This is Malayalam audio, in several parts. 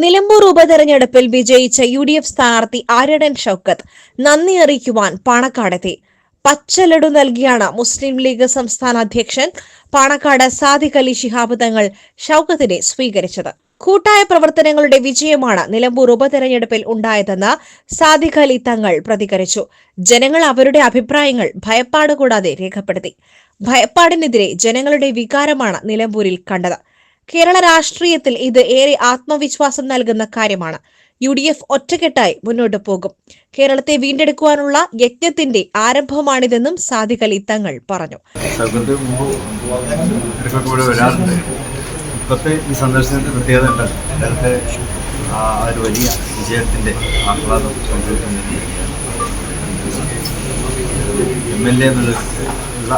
നിലമ്പൂർ ഉപതെരഞ്ഞെടുപ്പിൽ വിജയിച്ച UDF സ്ഥാനാർത്ഥി ആര്യടൻ ഷൌക്കത്ത് നന്ദി അറിയിക്കുവാൻ പാണക്കാടെത്തി. പച്ചലഡു നൽകിയാണ് മുസ്ലിം ലീഗ് സംസ്ഥാന അധ്യക്ഷൻ പാണക്കാട് സാദിഖ് അലി ശിഹാബ് തങ്ങൾ ഷൌക്കത്തിനെ സ്വീകരിച്ചത്. കൂട്ടായ പ്രവർത്തനങ്ങളുടെ വിജയമാണ് നിലമ്പൂർ ഉപതെരഞ്ഞെടുപ്പിൽ ഉണ്ടായതെന്ന് സാദിഖ് അലി തങ്ങൾ പ്രതികരിച്ചു. ജനങ്ങൾ അവരുടെ അഭിപ്രായങ്ങൾ ഭയപ്പാട് കൂടാതെ രേഖപ്പെടുത്തി. ഭയപ്പാടിനെതിരെ ജനങ്ങളുടെ വികാരമാണ് നിലമ്പൂരിൽ കണ്ടത്. കേരള രാഷ്ട്രീയത്തിൽ ഇത് ഏറെ ആത്മവിശ്വാസം നൽകുന്ന കാര്യമാണ്. UDF ഒറ്റക്കെട്ടായി മുന്നോട്ടു പോകും. കേരളത്തെ വീണ്ടെടുക്കുവാനുള്ള യജ്ഞത്തിന്റെ ആരംഭമാണിതെന്നും സാദിഖ് അലി തങ്ങൾ പറഞ്ഞു. ഇപ്പോഴത്തെ ഈ സന്ദർശനത്തിന്റെ പ്രത്യേകത ഉണ്ടല്ലോ, നേരത്തെ ഒരു വലിയ വിജയത്തിന്റെ ആഹ്ലാദം MLA എന്നുള്ള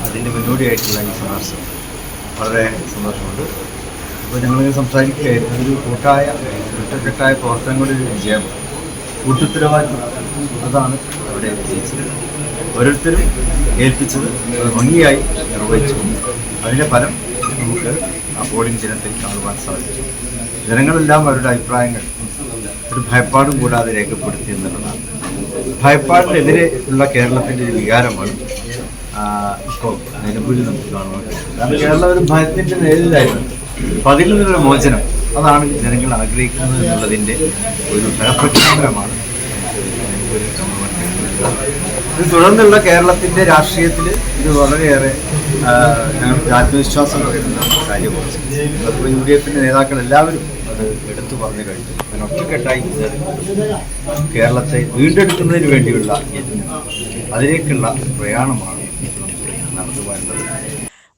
അതിൻ്റെ മുന്നോടിയായിട്ടുള്ള ഈ സന്ദർശനം വളരെ സന്തോഷമുണ്ട്. അപ്പോൾ ഞങ്ങളിങ്ങനെ സംസാരിക്കുകയായിരുന്നു, ഒരു ഒറ്റക്കെട്ടായ പ്രവർത്തനങ്ങളുടെ ഒരു വിജയം, കൂട്ടുത്തരവാദിത്വം, അതാണ് അവിടെ വിജയിച്ചത്. ഓരോരുത്തരും ഏൽപ്പിച്ചത് അത് ഭംഗിയായി നിർവഹിച്ചു. അതിൻ്റെ ഫലം നമുക്ക് ആ പോളിംഗ് ദിനത്തിൽ കാണുവാൻ സാധിച്ചു. ജനങ്ങളെല്ലാം അവരുടെ അഭിപ്രായങ്ങൾ ഒരു ഭയപ്പാടും കൂടാതെ രേഖപ്പെടുത്തി എന്നുള്ളതാണ്. ഭയപ്പാടിനെതിരെ ഉള്ള കേരളത്തിൻ്റെ ഒരു വികാരമാണ് ഇപ്പോൾ നിലമ്പൂരിൽ നമുക്ക് കാണുവാൻ കഴിയും. കാരണം കേരളം ഒരു ഭയത്തിൻ്റെ നേരിലായിരുന്നു. അപ്പം അതിൽ നിന്നുള്ള മോചനം, അതാണ് ജനങ്ങൾ ആഗ്രഹിക്കുന്നത് എന്നുള്ളതിൻ്റെ ഒരു ഫലപ്രഖ്യാപനമാണ് ഇത്. തുടർന്നുള്ള കേരളത്തിൻ്റെ രാഷ്ട്രീയത്തിൽ ഇത് വളരെയേറെ ഞങ്ങൾക്ക് ആത്മവിശ്വാസം പറയുന്ന കാര്യമാണ്. അപ്പോൾ UDF നേതാക്കൾ എല്ലാവരും അത് എടുത്തു പറഞ്ഞു കഴിഞ്ഞു. അങ്ങനെ ഒറ്റക്കെട്ടായി കേരളത്തെ വീണ്ടെടുക്കുന്നതിന് വേണ്ടിയുള്ള അതിലേക്കുള്ള പ്രയാണമാണ് നടത്തുവാനുള്ളത്.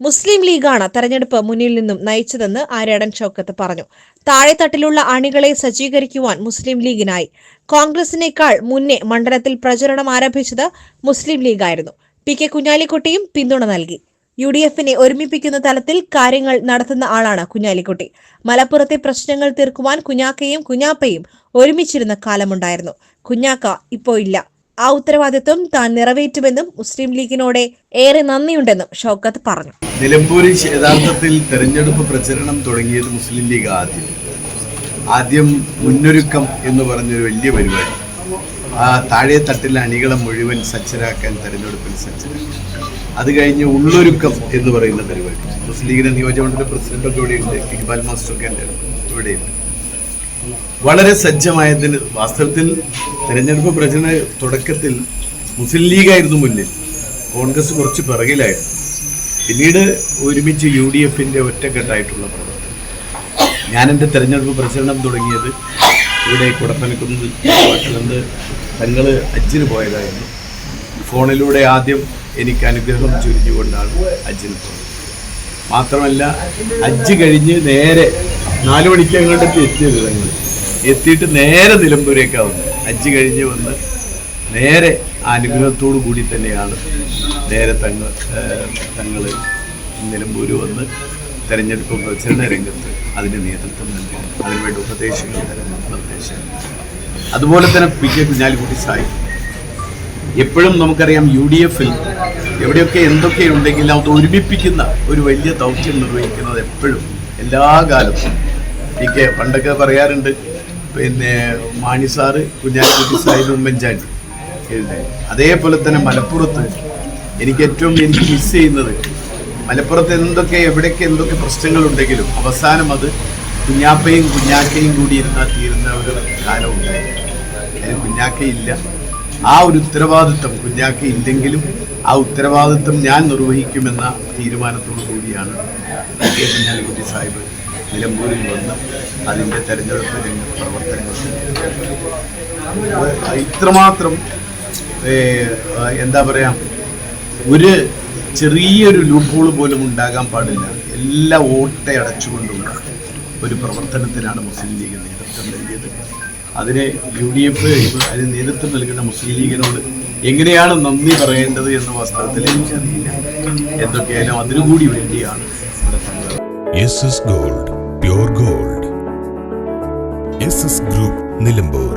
മുസ്ലിം ലീഗാണ് തെരഞ്ഞെടുപ്പ് മുന്നിൽ നിന്നും നയിച്ചതെന്ന് ആര്യടൻ ഷൌക്കത്ത് പറഞ്ഞു. താഴെത്തട്ടിലുള്ള അണികളെ സജ്ജീകരിക്കുവാൻ മുസ്ലിം ലീഗിനായി. കോൺഗ്രസിനേക്കാൾ മുന്നേ മണ്ഡലത്തിൽ പ്രചരണം ആരംഭിച്ചത് മുസ്ലിം ലീഗായിരുന്നു. PK കുഞ്ഞാലിക്കുട്ടിയും പിന്തുണ നൽകി. UDFനെ ഒരുമിപ്പിക്കുന്ന തലത്തിൽ കാര്യങ്ങൾ നടത്തുന്ന ആളാണ് കുഞ്ഞാലിക്കുട്ടി. മലപ്പുറത്തെ പ്രശ്നങ്ങൾ തീർക്കുവാൻ കുഞ്ഞാക്കയും കുഞ്ഞാപ്പയും ഒരുമിച്ചിരുന്ന കാലമുണ്ടായിരുന്നു. കുഞ്ഞാക്ക ഇപ്പോൾ ഇല്ല. ആ ഉത്തരവാദിത്വം താൻ നിറവേറ്റുമെന്നും മുസ്ലിം ലീഗിനോട് ഏറെ നന്ദിയുണ്ടെന്നും ഷൌക്കത്ത് പറഞ്ഞു. നിലമ്പൂരിൽ യഥാർത്ഥത്തിൽ തെരഞ്ഞെടുപ്പ് പ്രചരണം തുടങ്ങിയത് മുസ്ലിം ലീഗ് ആദ്യം മുന്നൊരുക്കം എന്ന് പറഞ്ഞൊരു വലിയ പരിപാടി, ആ താഴെ തട്ടിലെ അണികളെ മുഴുവൻ സജ്ജരാക്കാൻ തെരഞ്ഞെടുപ്പിൽ സജ്ജരാക്കി. അത് കഴിഞ്ഞ് ഉള്ളൊരുക്കം എന്ന് പറയുന്ന പരിപാടി, മുസ്ലിം ലീഗിന്റെ നിയോജകമണ്ഡല പ്രസിഡന്റൊക്കെ ഇവിടെയുണ്ട്, ഇക്ബാൽ മാസ്റ്ററൊക്കെ ഇവിടെയുണ്ട്. വളരെ സജ്ജമായതിന് വാസ്തവത്തിൽ തെരഞ്ഞെടുപ്പ് പ്രചരണ തുടക്കത്തിൽ മുസ്ലിം ലീഗായിരുന്നു മുന്നിൽ, കോൺഗ്രസ് കുറച്ച് പിറകിലായിരുന്നു. പിന്നീട് ഒരുമിച്ച് UDFന്റെ ഒറ്റക്കെട്ടായിട്ടുള്ള പ്രവർത്തനം. ഞാനെൻ്റെ തെരഞ്ഞെടുപ്പ് പ്രചരണം തുടങ്ങിയത് ഇവിടെ കുടപ്പനക്കുന്നിൽ തങ്ങൾ ഹജ്ജിന് പോയതായിരുന്നു. ഫോണിലൂടെ ആദ്യം എനിക്ക് അനുഗ്രഹം ചൊരിഞ്ഞുകൊണ്ടാണ് ഹജ്ജിന് പോയത്. മാത്രമല്ല ഹജ്ജ് കഴിഞ്ഞ് നേരെ 4 മണിക്ക് അങ്ങോട്ടേക്ക് എത്തിയത്. തങ്ങൾ എത്തിയിട്ട് നേരെ നിലമ്പൂരേക്കാണ് വന്നത്. ഹജ്ജ് കഴിഞ്ഞ് വന്ന് നേരെ അനുഗ്രഹത്തോടു കൂടി തന്നെയാണ് നേരെ തങ്ങൾ നിലമ്പൂര് വന്ന് തെരഞ്ഞെടുപ്പ് പ്രചരണ രംഗത്ത് അതിന് നേതൃത്വം നൽകി, അതിനുവേണ്ടി നിർദ്ദേശങ്ങൾ. അതുപോലെ തന്നെ PK കുഞ്ഞാലിക്കുട്ടി സാഹിബ്. എപ്പോഴും നമുക്കറിയാം UDFൽ എവിടെയൊക്കെ എന്തൊക്കെയുണ്ടെങ്കിലും അത് ഒരുമിപ്പിക്കുന്ന ഒരു വലിയ ദൗത്യം നിർവഹിക്കുന്നത് എപ്പോഴും എല്ലാ കാലത്തും. PK പണ്ടൊക്കെ പറയാറുണ്ട്, പിന്നെ മാണി സാറ് കുഞ്ഞാലിക്കുട്ടി സാഹിബ് ഉമ്മൻചാണ്ടി എഴുതാൻ. അതേപോലെ തന്നെ മലപ്പുറത്ത് എനിക്ക് മിസ് ചെയ്യുന്നത്, മലപ്പുറത്ത് എവിടെയൊക്കെ എന്തൊക്കെ പ്രശ്നങ്ങളുണ്ടെങ്കിലും അവസാനം അത് കുഞ്ഞാപ്പയും കുഞ്ഞാക്കയും കൂടി ഇരുന്നാൽ തീരുന്ന ഒരു കാലമുണ്ടായിരുന്നു. അതിന് കുഞ്ഞാക്കയില്ല. ആ ഒരു ഉത്തരവാദിത്വം കുഞ്ഞാക്കയില്ലെങ്കിലും ആ ഉത്തരവാദിത്വം ഞാൻ നിർവഹിക്കുമെന്ന തീരുമാനത്തോടു കൂടിയാണ് PK കുഞ്ഞാലിക്കുട്ടി സാഹിബ് നിലമ്പൂരിൽ വന്ന് അതിൻ്റെ തെരഞ്ഞെടുപ്പ് പ്രവർത്തനങ്ങൾ. ഇത്രമാത്രം എന്താ പറയുക, ഒരു ചെറിയൊരു ലൂപ്പ് പോലും ഉണ്ടാകാൻ പാടില്ല. എല്ലാ ഓട്ടയടച്ചുകൊണ്ടുള്ള ഒരു പ്രവർത്തനത്തിനാണ് മുസ്ലിം ലീഗ് നേതൃത്വം നൽകിയത്. അതിന് UDF അതിന് നേതൃത്വം നൽകുന്ന മുസ്ലിം ലീഗിനോട് എങ്ങനെയാണ് നന്ദി പറയേണ്ടത് എന്ന വാസ്തവത്തിൽ എനിക്കറിയില്ല. എന്തൊക്കെയായാലും അതിനുകൂടി വേണ്ടിയാണ് SS Gold, Pure Gold. SS Group, Nilambur.